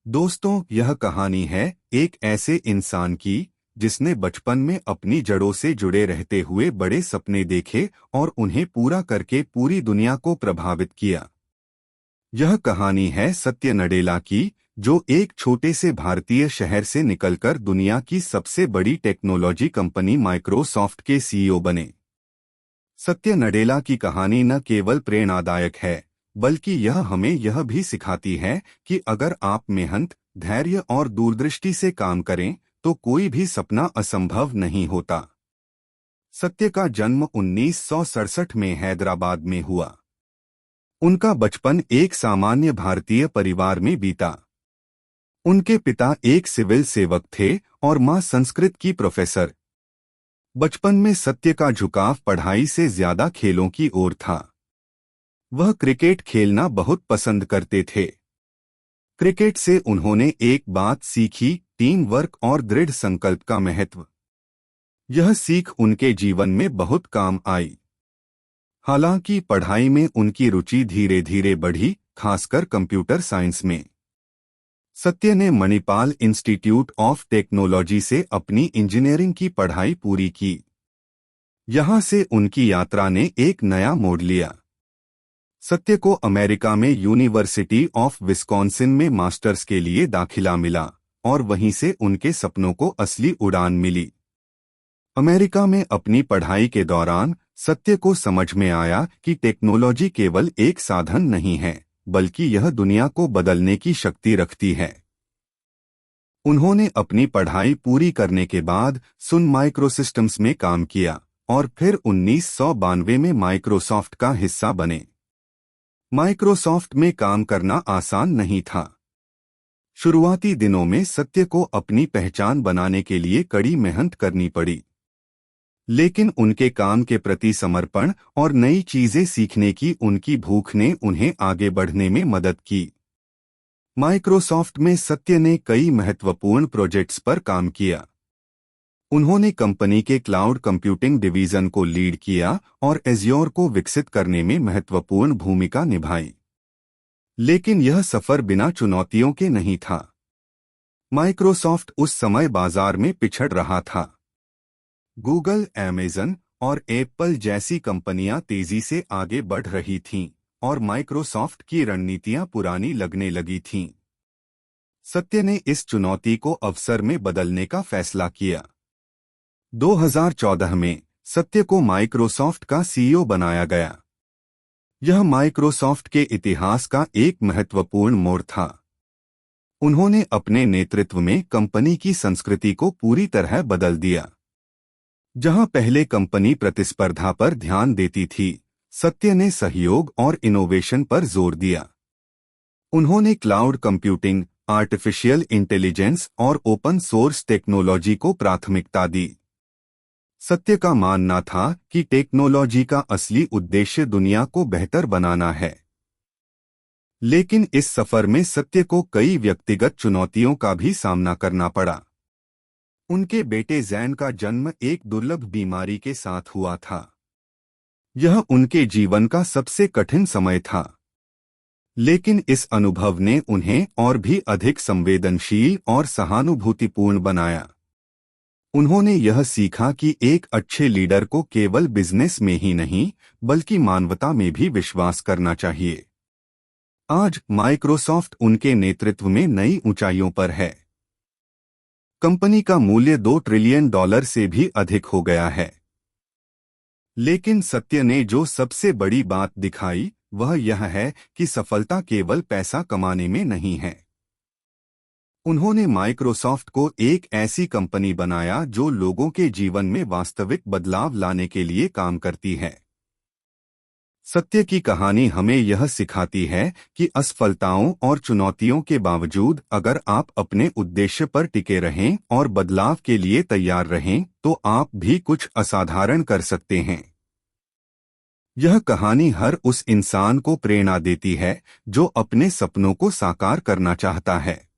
दोस्तों, यह कहानी है एक ऐसे इंसान की जिसने बचपन में अपनी जड़ों से जुड़े रहते हुए बड़े सपने देखे और उन्हें पूरा करके पूरी दुनिया को प्रभावित किया। यह कहानी है सत्य नडेला की, जो एक छोटे से भारतीय शहर से निकलकर दुनिया की सबसे बड़ी टेक्नोलॉजी कंपनी माइक्रोसॉफ्ट के सीईओ बने। सत्य नडेला की कहानी न केवल प्रेरणादायक है, बल्कि यह हमें यह भी सिखाती है कि अगर आप मेहनत, धैर्य और दूरदृष्टि से काम करें तो कोई भी सपना असंभव नहीं होता। सत्य का जन्म 1967 में हैदराबाद में हुआ। उनका बचपन एक सामान्य भारतीय परिवार में बीता। उनके पिता एक सिविल सेवक थे और मां संस्कृत की प्रोफेसर। बचपन में सत्य का झुकाव पढ़ाई से ज्यादा खेलों की ओर था। वह क्रिकेट खेलना बहुत पसंद करते थे। क्रिकेट से उन्होंने एक बात सीखी, टीम वर्क और दृढ़ संकल्प का महत्व। यह सीख उनके जीवन में बहुत काम आई। हालांकि पढ़ाई में उनकी रुचि धीरे धीरे बढ़ी, खासकर कंप्यूटर साइंस में। सत्य ने मणिपाल इंस्टीट्यूट ऑफ टेक्नोलॉजी से अपनी इंजीनियरिंग की पढ़ाई पूरी की। यहां से उनकी यात्रा ने एक नया मोड़ लिया। सत्य को अमेरिका में यूनिवर्सिटी ऑफ विस्कॉन्सिन में मास्टर्स के लिए दाखिला मिला और वहीं से उनके सपनों को असली उड़ान मिली। अमेरिका में अपनी पढ़ाई के दौरान सत्य को समझ में आया कि टेक्नोलॉजी केवल एक साधन नहीं है, बल्कि यह दुनिया को बदलने की शक्ति रखती है। उन्होंने अपनी पढ़ाई पूरी करने के बाद सुन माइक्रोसिस्टम्स में काम किया और फिर 1992 में माइक्रोसॉफ्ट का हिस्सा बने। माइक्रोसॉफ्ट में काम करना आसान नहीं था। शुरुआती दिनों में सत्य को अपनी पहचान बनाने के लिए कड़ी मेहनत करनी पड़ी, लेकिन उनके काम के प्रति समर्पण और नई चीजें सीखने की उनकी भूख ने उन्हें आगे बढ़ने में मदद की। माइक्रोसॉफ्ट में सत्य ने कई महत्वपूर्ण प्रोजेक्ट्स पर काम किया। उन्होंने कंपनी के क्लाउड कंप्यूटिंग डिवीजन को लीड किया और एज्योर को विकसित करने में महत्वपूर्ण भूमिका निभाई। लेकिन यह सफर बिना चुनौतियों के नहीं था। माइक्रोसॉफ्ट उस समय बाजार में पिछड़ रहा था। गूगल, अमेज़न और एप्पल जैसी कंपनियां तेजी से आगे बढ़ रही थीं और माइक्रोसॉफ्ट की रणनीतियां पुरानी लगने लगी थीं। सत्य ने इस चुनौती को अवसर में बदलने का फैसला किया। 2014 में सत्य को माइक्रोसॉफ्ट का सीईओ बनाया गया। यह माइक्रोसॉफ्ट के इतिहास का एक महत्वपूर्ण मोड़ था। उन्होंने अपने नेतृत्व में कंपनी की संस्कृति को पूरी तरह बदल दिया। जहां पहले कंपनी प्रतिस्पर्धा पर ध्यान देती थी, सत्य ने सहयोग और इनोवेशन पर जोर दिया। उन्होंने क्लाउड कंप्यूटिंग, आर्टिफिशियल इंटेलिजेंस और ओपन सोर्स टेक्नोलॉजी को प्राथमिकता दी। सत्य का मानना था कि टेक्नोलॉजी का असली उद्देश्य दुनिया को बेहतर बनाना है। लेकिन इस सफर में सत्य को कई व्यक्तिगत चुनौतियों का भी सामना करना पड़ा। उनके बेटे जैन का जन्म एक दुर्लभ बीमारी के साथ हुआ था। यह उनके जीवन का सबसे कठिन समय था। लेकिन इस अनुभव ने उन्हें और भी अधिक संवेदनशील और सहानुभूतिपूर्ण बनाया। उन्होंने यह सीखा कि एक अच्छे लीडर को केवल बिजनेस में ही नहीं, बल्कि मानवता में भी विश्वास करना चाहिए। आज माइक्रोसॉफ्ट उनके नेतृत्व में नई ऊंचाइयों पर है। कंपनी का मूल्य $2 ट्रिलियन से भी अधिक हो गया है। लेकिन सत्य ने जो सबसे बड़ी बात दिखाई, वह यह है कि सफलता केवल पैसा कमाने में नहीं है। उन्होंने माइक्रोसॉफ्ट को एक ऐसी कंपनी बनाया जो लोगों के जीवन में वास्तविक बदलाव लाने के लिए काम करती है। सत्य की कहानी हमें यह सिखाती है कि असफलताओं और चुनौतियों के बावजूद अगर आप अपने उद्देश्य पर टिके रहें और बदलाव के लिए तैयार रहें, तो आप भी कुछ असाधारण कर सकते हैं। यह कहानी हर उस इंसान को प्रेरणा देती है जो अपने सपनों को साकार करना चाहता है।